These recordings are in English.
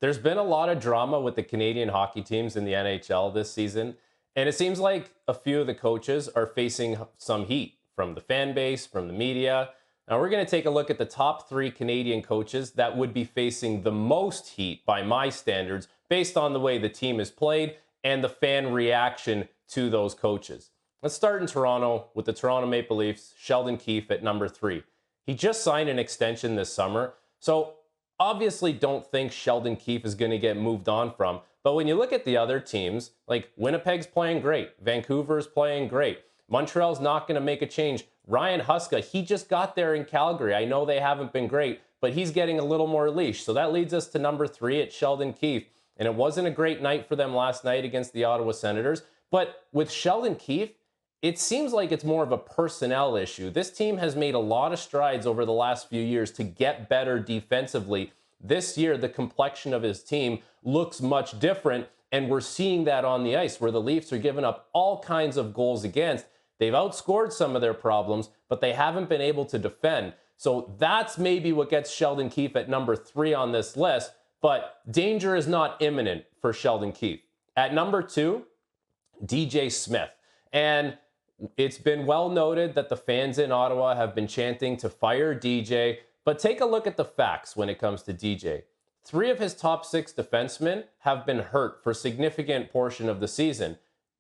There's been a lot of drama with the Canadian hockey teams in the NHL this season, and it seems like a few of the coaches are facing some heat from the fan base, from the media. Now, we're going to take a look at the top three Canadian coaches that would be facing the most heat by my standards based on the way the team is played and the fan reaction to those coaches. Let's start in Toronto with the Toronto Maple Leafs, Sheldon Keefe at number 3. He just signed an extension this summer, so obviously don't think Sheldon Keefe is going to get moved on from. But when you look at the other teams, like Winnipeg's playing great, Vancouver's playing great, Montreal's not going to make a change. Ryan Huska, he just got there in Calgary. I know they haven't been great, but he's getting a little more leash. So that leads us to number 3 at Sheldon Keefe. And it wasn't a great night for them last night against the Ottawa Senators. But with Sheldon Keefe, it seems like it's more of a personnel issue. This team has made a lot of strides over the last few years to get better defensively. This year, the complexion of his team looks much different, and we're seeing that on the ice, where the Leafs are giving up all kinds of goals against. They've outscored some of their problems, but they haven't been able to defend. So that's maybe what gets Sheldon Keefe at number 3 on this list, but danger is not imminent for Sheldon Keefe. At number 2, DJ Smith. And it's been well noted that the fans in Ottawa have been chanting to fire DJ, but take a look at the facts when it comes to DJ. 3 of his top 6 defensemen have been hurt for a significant portion of the season.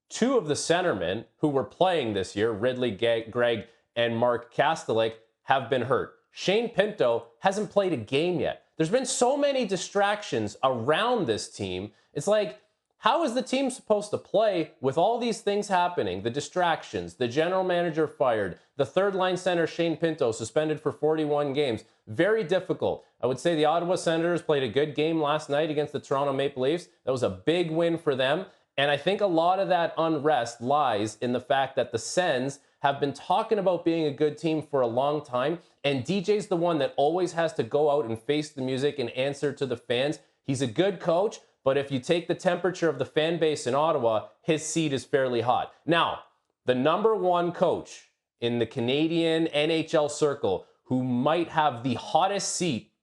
2 of the centermen who were playing this year, Ridley Gregg and Mark Kastelik, have been hurt. Shane Pinto hasn't played a game yet. There's been so many distractions around this team. It's like, how is the team supposed to play with all these things happening? The distractions, the general manager fired, the third-line center Shane Pinto suspended for 41 games. Very difficult. I would say the Ottawa Senators played a good game last night against the Toronto Maple Leafs. That was a big win for them. And I think a lot of that unrest lies in the fact that the Sens have been talking about being a good team for a long time. And DJ's the one that always has to go out and face the music and answer to the fans. He's a good coach. But if you take the temperature of the fan base in Ottawa, his seat is fairly hot. Now, the number 1 coach in the Canadian NHL circle who might have the hottest seat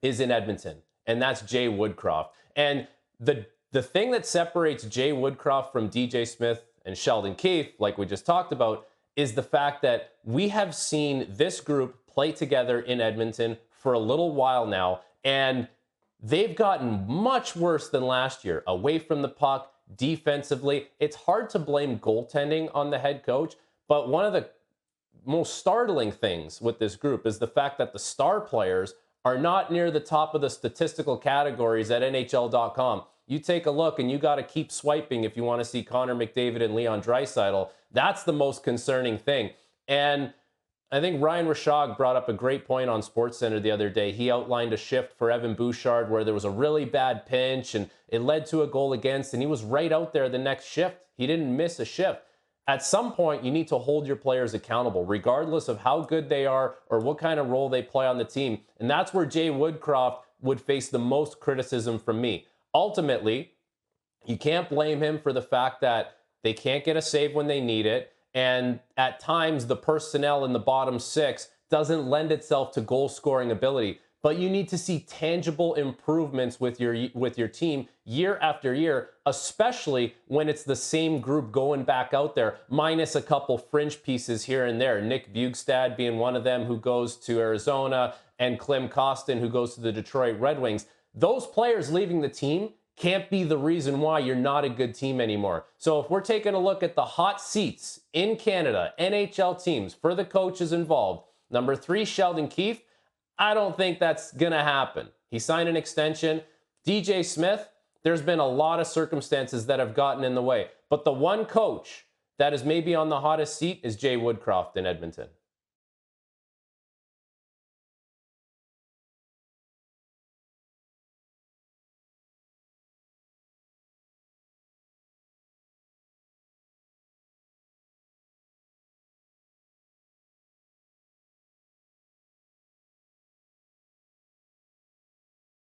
is in Edmonton, and that's Jay Woodcroft. And the thing that separates Jay Woodcroft from DJ Smith and Sheldon Keefe, like we just talked about, is the fact that we have seen this group play together in Edmonton for a little while now, and they've gotten much worse than last year, away from the puck, defensively. It's hard to blame goaltending on the head coach, but one of the most startling things with this group is the fact that the star players are not near the top of the statistical categories at NHL.com. You take a look and you got to keep swiping if you want to see Connor McDavid and Leon Draisaitl. That's the most concerning thing. And I think Ryan Rishaug brought up a great point on SportsCenter the other day. He outlined a shift for Evan Bouchard where there was a really bad pinch and it led to a goal against, and he was right out there the next shift. He didn't miss a shift. At some point, you need to hold your players accountable, regardless of how good they are or what kind of role they play on the team. And that's where Jay Woodcroft would face the most criticism from me. Ultimately, you can't blame him for the fact that they can't get a save when they need it. And at times, the personnel in the bottom 6 doesn't lend itself to goal-scoring ability. But you need to see tangible improvements with your team year after year, especially when it's the same group going back out there, minus a couple fringe pieces here and there. Nick Bjugstad being one of them who goes to Arizona, and Klim Kostin who goes to the Detroit Red Wings. Those players leaving the team can't be the reason why you're not a good team anymore. So if we're taking a look at the hot seats in Canada, NHL teams for the coaches involved, number 3, Sheldon Keefe, I don't think that's going to happen. He signed an extension. DJ Smith, there's been a lot of circumstances that have gotten in the way. But the one coach that is maybe on the hottest seat is Jay Woodcroft in Edmonton.